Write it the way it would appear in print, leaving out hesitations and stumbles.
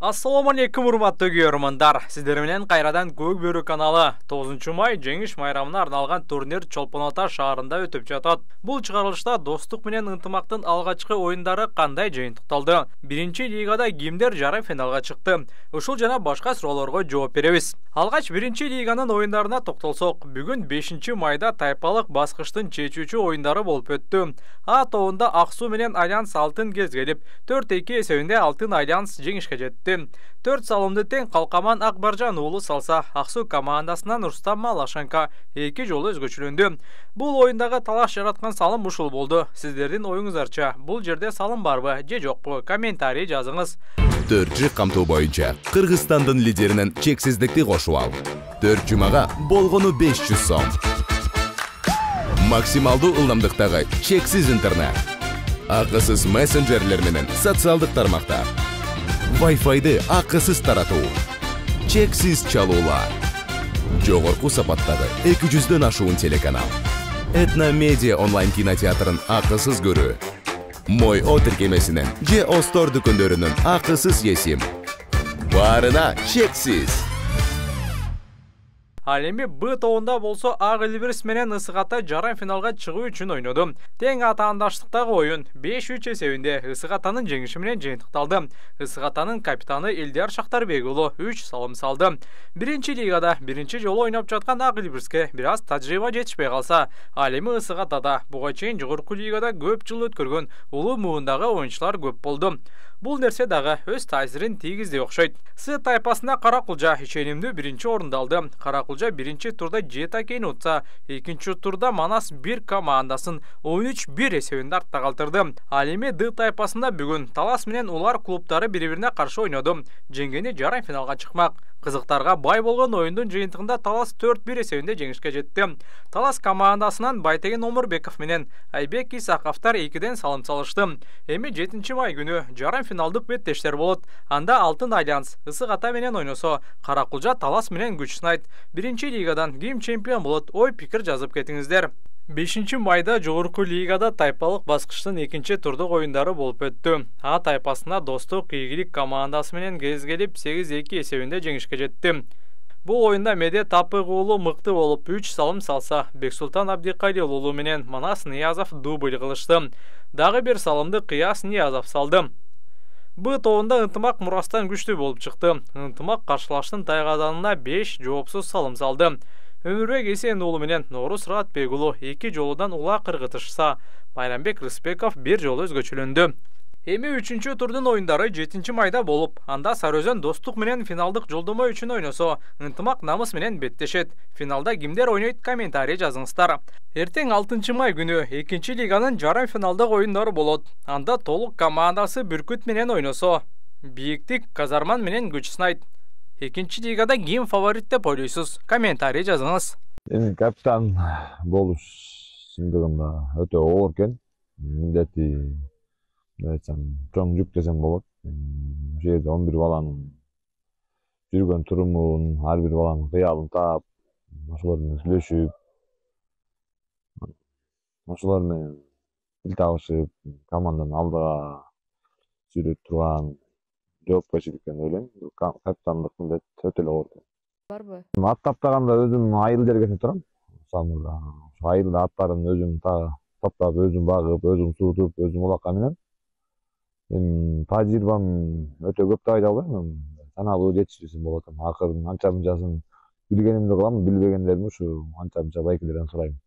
Assalamu alaikum урматтуу көрөрмандар. Сиздер менен кайрадан Көк Бөрү каналы 9 май жеңиш майрамына арналган турнир Чолпон Ата шаарында өтүп жатат. Бул чыгарылышта достук менен ынтымактын алгачкы оюндары кандай жыйынтыкталды? Биринчи лигада кимдер жарым финалга чыкты? Ушул жана башка суроолорго жооп беребиз. Алгач биринчи лиганын оюндарына токтолсок, бүгүн 5 майда тайпалык баскычтын чечүүчү оюндары болуп өттү. А тобунда Аксуу менен Альянс алтын кезгелип, 4-2 эсебинде алтын Альянс жеңишке жетти. 4 салымды тең Калкаман Акбаржан уулу салса, Аксуу командасынан Рустам Малашенко 2 жолу өзгөчөлөндү. Бул оюндагы талаш жараткан салым ушул болду. Сиздердин оюңуздарча, бул жерде салым барбы же жокпу? Комментарий жазыңыз. 4 камтоо боюнча Кыргызстандын лидеринен чексиздикти кошуп ал. 4 жумага болгону 500 сом. Максималдуу ылдамдыктагы чексиз интернет. Акысыз мессенджерлер менен социалдык тармактар. Wi-Fi'ды акысыз таратуу. Чексиз чалуулар. Жогорку сапаттагы 200дөн ашуун телеканал. Этно Медиа онлайн кинотеатрын акысыз көрүү. Мой О тиркемесинен же Остор дүкөндөрүнүн акысыз есим. Барына чексиз. Ал эми Б тобунда болсо Ак Элбирс менен Ысык Ата жарым финалга чыгуу үчүн ойноду. Тең атаандаштыктагы оюн 5-3 эсебинде Ысык Атанын жеңиши менен жыйынтыкталды. Ысык Атанын капитаны Элдияр Шактарбек уулу 3 салым салды. Биринчи лигада биринчи жолу ойноп жаткан Ак Элбирске бир аз тажрыйба жетишпей калса, ал эми Ысык Атада буга чейин жогорку лигада көп жыл өткөргөн улуу муундагы оюнчулар көп болду. Бул нерсе дагы өз таасирин тийгизди окшойт. С тайпасында Каракулжа ишенимдүү биринчи орунду алды. Каракулжа биринчи турда Жетакейни утса, экинчи турда Манас 1 командасын 13-1 эсебинде артта калтырды. Ал эми Д тайпасында бүгүн Талас менен Улар клубтары бири-бирине каршы ойноду. Жеңгени жарым финалга чыкмак. Кызыктарга бай болгон оюндун жыйынтыгында Талас 4-1 эсебинде жеңишке жетти. Талас командасынан Байтеген Омурбеков менен Айбек Исаковтар 2ден салым салышты. Эми 7 май күнү жарым финалдык беттештер болот. Анда Алтын Альянс Ысык Ата менен ойносо, Каракулжа Талас менен күч сынайт. Биринчи лигадан ким чемпион болот? Ой пикир жазып кетиңиздер. 5 майда жогорку лигада тайпалык баскычтын экинчи турдук оюндары болуп өттү. А тайпасында Достук Ийгилик командасы менен кезгелип 8-2 эсебинде жеңишке жетти. Бул оюнда Медет Тапык уулу мыкты болуп 3 салым салса, Бексултан Абдикалил уулу менен Манас Ниязов дубль кылышты. Дагы бир салымды Кыяс Ниязов салды. Б тобунда Ынтымак Мурастан күчтүү болуп чыкты. Ынтымак каршылаштын тайгаданына 5 жоопсуз салым салды. Өмүрбек Эсен уулу менен Норус Ратбек уулу 2 жолудан ула кыргытышса, Байрамбек Рыспеков 1 жолу өзгөчөлөндү. Эми 3-чү турдун оюндары 7 майда болуп, анда Сарыөзөн Достук менен финалдык жолдомо үчүн ойносо, Ынтымак Намыс менен беттешет. Финалда кимдер ойнойт? Комментарий жазыңыздар. Эртең 6 май күнү 2 лиганын жарым финалдык оюндары болот. Анда Толук командасы Бүркүт менен ойносо, Бийиктик Казарман менен күч сынайт. 2 лигада ким фаворит деп ойлойсуз? Комментарий жазыңыз. Эми капитан болуш чындыгында өтө оор экен. Милдети чоң жүк десем болот. Ошол жерде 11 баланын жүргөн турумун, ар бир баланын кыялын таап, ошолор менен сүйлөшүп, ошолор менен тил табышып, команданы алдыга сүйрөп турган жоопкерчилик деп ойлойм. Капитандык милдет өтө эле оор экен. Барбы? Ат таптаганда өзүм айыл жергесине турам. Ошол айылда аттарын өзүм таптап, өзүм багып, өзүм суутуп, өзүм улакка минем. Тажрыйбам өтө көп деп айта албайм. Саналуу жетишүүсүн болот. Акырын анча мынчасын билгенимди кылам, билбегендерим ушу анча мынча байкелерден сурайм.